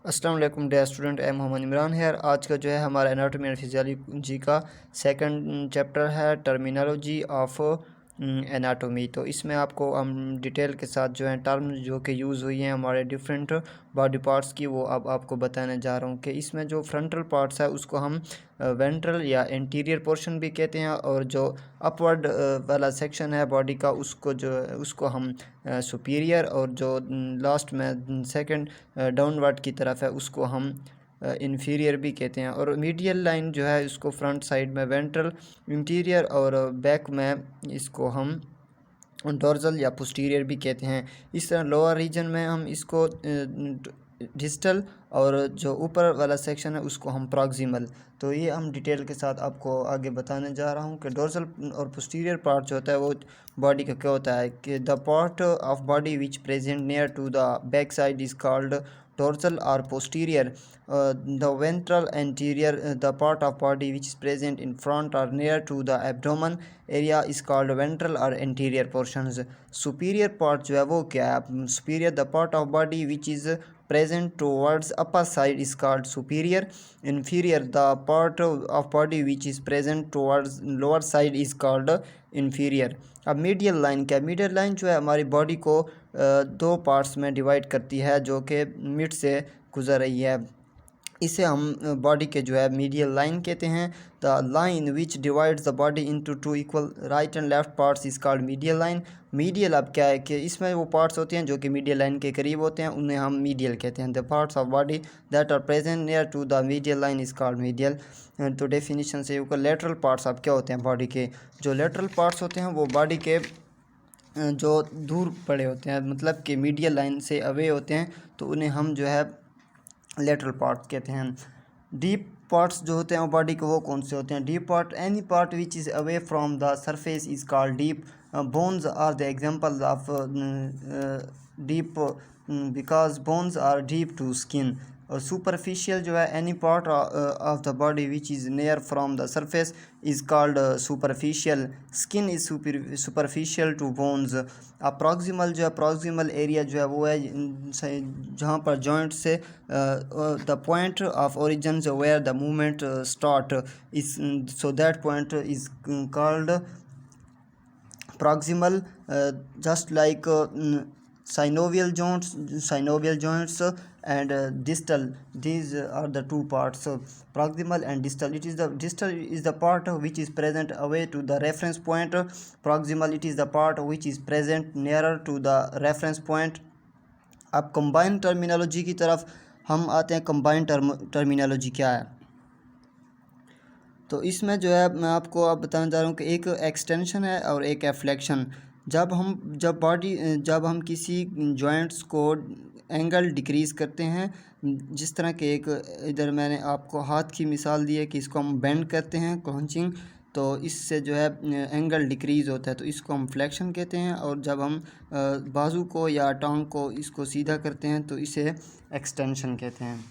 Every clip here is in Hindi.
अस्सलाम वालेकुम dear student, I am Mohammad Imran है। आज का जो है हमारा एनाटॉमी एंड फिजियोलॉजी का सेकंड चैप्टर है टर्मिनोलॉजी ऑफ एनाटॉमी। तो इसमें आपको हम डिटेल के साथ जो है टर्म्स जो कि यूज़ हुई हैं हमारे डिफरेंट बॉडी पार्ट्स की, वो अब आपको बताने जा रहा हूँ कि इसमें जो फ्रंटल पार्ट्स है उसको हम वेंट्रल या इंटीरियर पोर्शन भी कहते हैं, और जो अपवर्ड वाला सेक्शन है बॉडी का उसको हम सुपीरियर, और जो लास्ट में सेकंड डाउनवर्ड की तरफ है उसको हम इन्फीरियर भी कहते हैं। और मीडियल लाइन जो है इसको फ्रंट साइड में वेंट्रल, इंटीरियर और बैक में इसको हम डोर्जल या पोस्टीरियर भी कहते हैं। इस तरह लोअर रीजन में हम इसको डिस्टल, और जो ऊपर वाला सेक्शन है उसको हम प्रॉक्सिमल। तो ये हम डिटेल के साथ आपको आगे बताने जा रहा हूँ कि डोर्सल और पोस्टीरियर पार्ट जो होता है वो बॉडी का क्या होता है। कि the part of body which present near to the back side is called dorsal or posterior. The ventral anterior, the part of body which is present in front or near to the abdomen area is called ventral or anterior portions. Superior part जो है वो क्या है? Superior, the part of body which is present towards upper side is called superior. Inferior, the part of body which is present towards lower side is called inferior. अब मीडियल लाइन क्या है? मीडियल लाइन जो है हमारी बॉडी को दो पार्ट्स में डिवाइड करती है जो कि मिड से गुजर रही है। इसे हम बॉडी के जो है मीडियल लाइन कहते हैं। The line which divides the body into two equal right and left parts is called medial line. Medial अब क्या है कि इसमें वो पार्ट्स होते हैं जो कि मीडियल लाइन के करीब होते हैं, उन्हें हम मीडियल कहते हैं। The parts of body that are present near to the medial line is called medial. तो डेफिनेशन से लेटरल पार्ट्स अब क्या होते हैं बॉडी के? जो लेटरल पार्ट्स होते हैं वो बॉडी के जो दूर पड़े होते हैं, मतलब कि मीडियल लाइन से अवे होते हैं, तो उन्हें हम जो है लेटरल पार्ट कहते हैं। डीप पार्ट्स जो होते हैं वो बॉडी के वो कौन से होते हैं? Deep part, any part which is away from the surface is called deep. Bones are the examples of deep because bones are deep to skin. और सुपरफिशियल जो है any part of the body which is near from the surface is called superficial. Skin is superficial to bones. Proximal जो है, प्रॉक्सिमल एरिया जो है वो है जहाँ पर जॉइंट से the point of origin where the movement start is, so that point is called proximal, just like synovial joints and distal. These are the two parts, proximal and distal. Distal is the part which is present away to the reference point. Proximal, it is the part which is present nearer to the reference point. अब कंबाइंड टर्मिनोलॉजी की तरफ हम आते हैं। कंबाइंड टर्मिनोलॉजी क्या है? तो इसमें जो है मैं आपको अब बताना चाह रहा हूँ कि एक एक्सटेंशन है और एक है फ्लेक्शन। जब हम किसी जॉइंट्स को एंगल डिक्रीज़ करते हैं, जिस तरह के एक इधर मैंने आपको हाथ की मिसाल दी है कि इसको हम बेंड करते हैं क्रंचिंग, तो इससे जो है एंगल डिक्रीज़ होता है, तो इसको हम फ्लेक्शन कहते हैं। और जब हम बाजू को या टांग को इसको सीधा करते हैं तो इसे एक्सटेंशन कहते हैं।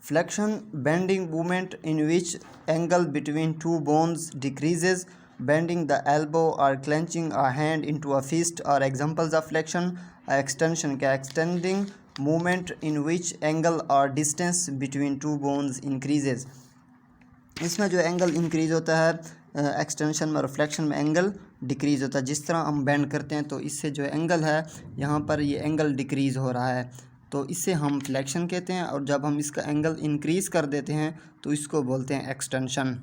Flexion, bending movement in which angle between two bones decreases. Bending the elbow or clenching a hand into a fist are examples of flexion. Extension क्या? Extending movement in which angle or distance between two bones increases. इसमें जो एंगल इंक्रीज़ होता है एक्सटेंशन में, और फ्लेक्शन में एंगल डिक्रीज़ होता है। जिस तरह हम बेंड करते हैं तो इससे जो एंगल है यहाँ पर ये एंगल डिक्रीज़ हो रहा है, तो इसे हम फ्लेक्शन कहते हैं। और जब हम इसका एंगल इंक्रीज़ कर देते हैं तो इसको बोलते हैं एक्सटेंशन।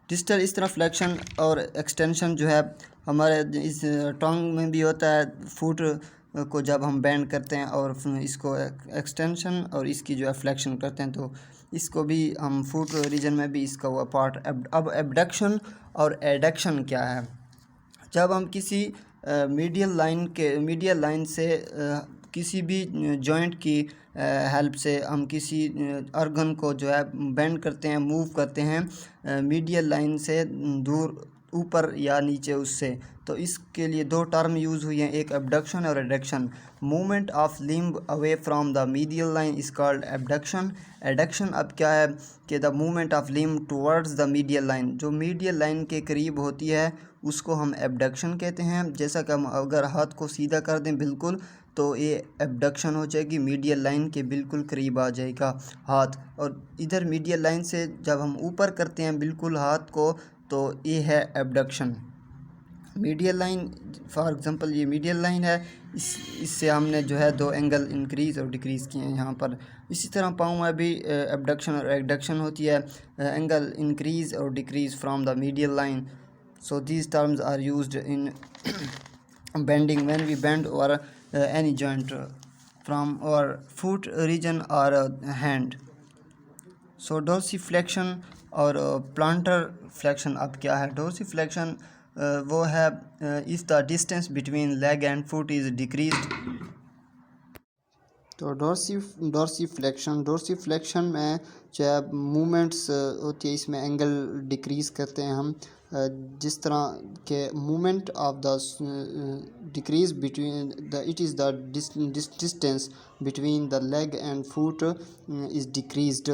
डिस्टल, इस तरह फ्लेक्शन और एक्सटेंशन जो है हमारे इस टंग में भी होता है। फुट को जब हम बेंड करते हैं और इसको एक्सटेंशन और इसकी जो है फ्लेक्शन करते हैं, तो इसको भी हम फुट रीजन में भी इसका हुआ पार्ट। अब एबडक्शन और एडक्शन क्या है? जब हम किसी मीडियल लाइन से किसी भी जॉइंट की हेल्प से हम किसी ऑर्गन को जो है बेंड करते हैं, मूव करते हैं मीडियल लाइन से दूर, ऊपर या नीचे उससे, तो इसके लिए दो टर्म यूज़ हुई हैं, एक एबडक्शन और adduction. Movement of limb away from the medial line is called abduction. Adduction अब क्या है कि the movement of limb towards the medial line, जो मीडियल लाइन के करीब होती है उसको हम एबडक्शन कहते हैं। जैसा कि हम अगर हाथ को सीधा कर दें बिल्कुल, तो ये एबडक्शन हो जाएगी, मीडियल लाइन के बिल्कुल करीब आ जाएगा हाथ। और इधर मीडियल लाइन से जब हम ऊपर करते हैं बिल्कुल हाथ को, तो ये है abduction. Medial line, for example ये मीडियल लाइन है, इससे हमने जो है दो एंगल इंक्रीज़ और डिक्रीज़ किए हैं यहाँ पर। इसी तरह पाँव में भी एबडक्शन और एडक्शन होती है, एंगल इंक्रीज़ और decrease from the medial line. So these terms are used in bending when we bend or any joint from our foot region or hand. So dorsiflexion और plantar flexion अब क्या है? dorsiflexion वो है if the distance between leg and foot is decreased। तो डोर्सीफ्लेक्शन में जो है मूवमेंट्स होती है, इसमें एंगल डिक्रीज़ करते हैं हम। जिस तरह के movement of the decrease between the it is the distance between the leg and foot is decreased.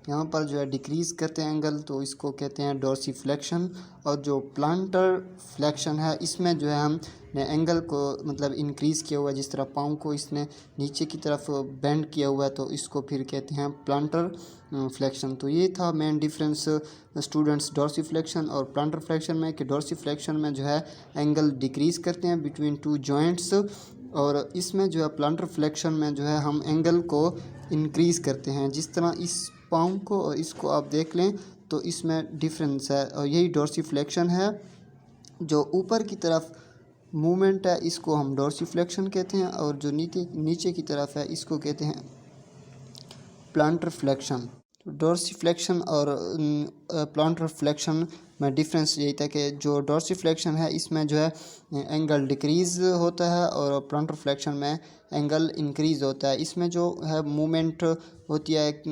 यहाँ पर जो है डिक्रीज़ करते हैं एंगल, तो इसको कहते हैं डोर्सीफ्लेक्शन। और जो प्लांटर फ्लेक्शन है, इसमें जो है हम ने एंगल को मतलब इंक्रीज़ किया हुआ है, जिस तरह पाँव को इसने नीचे की तरफ बेंड किया हुआ है, तो इसको फिर कहते हैं प्लांटर फ्लेक्शन। तो ये था मेन डिफरेंस स्टूडेंट्स डोर्सीफ्लेक्शन और प्लांटर फ्लेक्शन में, कि डोर्सीफ्लेक्शन में जो है एंगल डिक्रीज़ करते हैं बिटवीन टू जॉइंट्स, और इसमें जो है प्लांटर फ्लेक्शन में जो है हम एंगल को इंक्रीज़ करते हैं। जिस तरह इस पाँव को और इसको आप देख लें तो इसमें डिफरेंस है, और यही डोर्सीफ्लेक्शन है। जो ऊपर की तरफ मूवमेंट है इसको हम डोर्सीफ्लेक्शन कहते हैं, और जो नीचे की तरफ है इसको कहते हैं प्लांटर फ्लेक्शन। डोर्सीफ्लेक्शन और प्लांटर फ्लेक्शन में डिफरेंस यही था कि जो डोर्सीफ्लेक्शन है इसमें जो है एंगल डिक्रीज़ होता है, और प्लांटर फ्लेक्शन में एंगल इंक्रीज़ होता है। इसमें जो है मूवमेंट होती है,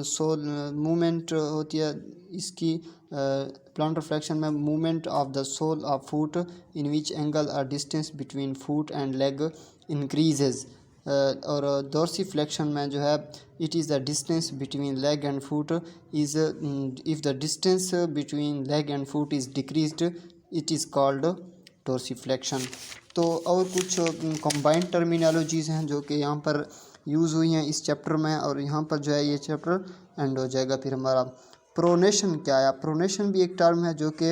सोल मूवमेंट होती है इसकी। प्लांटर फ्लेक्शन में movement of the sole of foot in which angle और distance between foot and leg increases. और डोर्सीफ्लेक्शन में जो है it is the distance between leg and foot is if the distance between leg and foot is decreased it is called dorsiflexion. तो और कुछ कंबाइंड टर्मिनोलॉजीज़ हैं जो कि यहाँ पर यूज़ हुई हैं इस चैप्टर में, और यहाँ पर जो है ये चैप्टर एंड हो जाएगा। फिर हमारा प्रोनेशन क्या है? प्रोनेशन भी एक टर्म है जो कि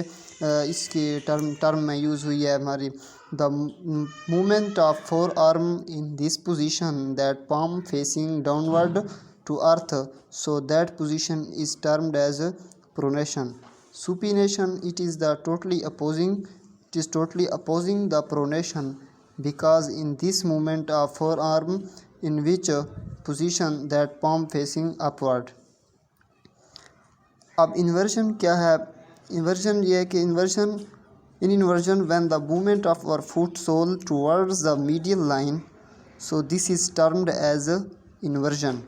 इसकी टर्म में यूज़ हुई है हमारी। The movement of forearm in this position that palm facing downward to earth, so that position is termed as pronation. Supination it is totally opposing the pronation, because in this movement of forearm in which position that palm facing upward। अब इन्वर्जन क्या है? इन्वर्जन ये है कि inversion when the movement of our foot sole towards the medial line, so this is termed as inversion.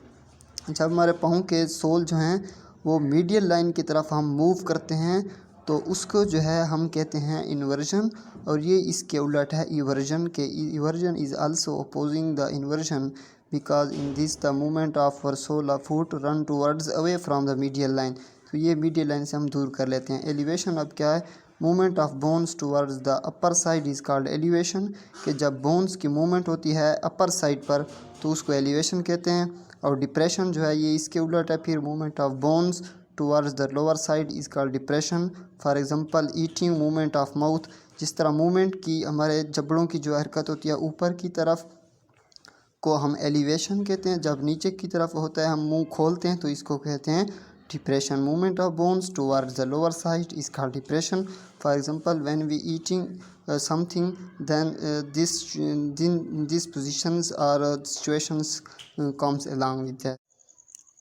जब हमारे पाँव के सोल जो हैं वो मीडियल लाइन की तरफ हम मूव करते हैं तो उसको जो है हम कहते हैं इन्वर्जन, और ये इसके उलट है इवर्जन के। Eversion is also opposing the inversion because in this the movement of our sole of foot run towards away from the medial line. तो ये मीडियल लाइन से हम दूर कर लेते हैं। एलिवेशन अब क्या है? Movement of bones towards the upper side is called elevation, कि जब बोन्स की मूवमेंट होती है अपर साइड पर तो उसको एलिवेशन कहते हैं। और डिप्रेशन जो है ये इसके उलट है। फिर movement of bones towards the lower side is called depression. For example eating movement of mouth, जिस तरह मूवमेंट की हमारे जबड़ों की जो हरकत होती है ऊपर की तरफ को हम एलिवेशन कहते हैं। जब नीचे की तरफ होता है हम मुंह खोलते हैं तो इसको कहते हैं depression. Movement of bones towards the lower side is called depression. For example when we eating something then these positions or situations comes along with that।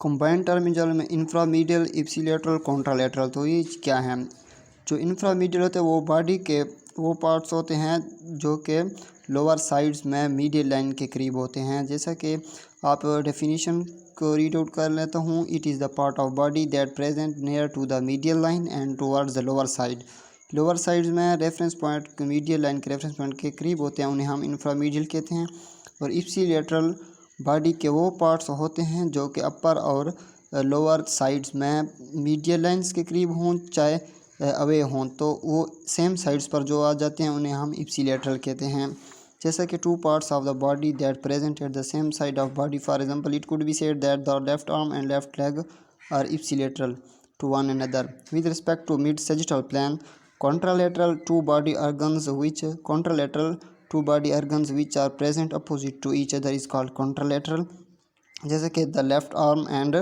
Combined terminology में इंफ्रामीडियल, इप्सिलेटरल, कॉन्ट्रालेटरल। तो ये क्या है? जो इंफ्रामीडियल होते हैं वो बॉडी के वो पार्ट्स होते हैं जो कि लोअर साइड्स में मीडियल लाइन के करीब होते हैं। जैसा कि आप डेफिनेशन को रीड आउट कर लेता हूँ। It is the part of body that present near to the medial line and towards the lower side. Lower sides में रेफरेंस पॉइंट मीडियल लाइन के रेफरेंस पॉइंट के करीब होते हैं, उन्हें हम इंफ्रामीडियल कहते हैं। और इप्सिलेटरल बॉडी के वो पार्ट्स होते हैं जो कि अपर और लोअर साइड्स में मीडियल लाइंस के करीब हों चाहे अवे हों, तो वो सेम साइड्स पर जो आ जाते हैं उन्हें हम इप्सिलेटरल कहते हैं। जैसा कि two parts of the body that present at the same side of body, for example it could be said that the left arm and left leg are ipsilateral to one another with respect to mid sagittal plane. Contralateral two body organs which are present opposite to each other is called contralateral. जैसे कि the left arm and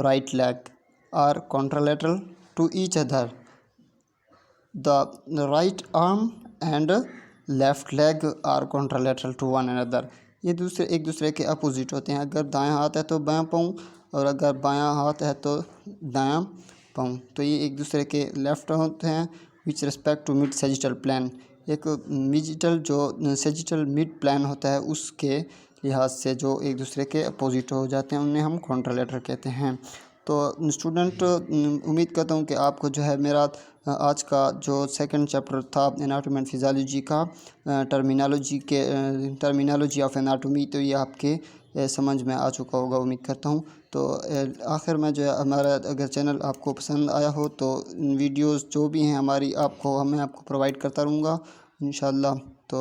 right leg are contralateral to each other. The right arm and left leg are contralateral to one another. ये एक दूसरे के अपोजिट होते हैं. अगर दायां हाथ है तो बायां पाँव, और अगर बायां हाथ है तो दायां पाँव. तो ये एक दूसरे के लेफ्ट होते हैं which respect to mid sagittal plane. एक मिजिटल जो सेजिटल मिड प्लान होता है उसके लिहाज से जो एक दूसरे के अपोजिट हो जाते हैं उन्हें हम कॉन्ट्रालेटरल कहते हैं. तो स्टूडेंट, उम्मीद करता हूँ कि आपको जो है मेरा आज का जो सेकंड चैप्टर था एनाटॉमी एंड फिजियोलॉजी का, टर्मिनोलॉजी ऑफ एनाटॉमी, तो ये आपके समझ में आ चुका होगा उम्मीद करता हूँ. तो आखिर में जो है हमारा अगर चैनल आपको पसंद आया हो तो वीडियोस जो भी हैं हमारी मैं आपको प्रोवाइड करता रहूँगा इंशाल्लाह. तो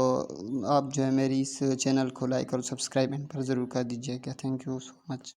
आप जो है मेरी इस चैनल को लाइक और सब्सक्राइब पर ज़रूर कर दीजिएगा. Thank you so much.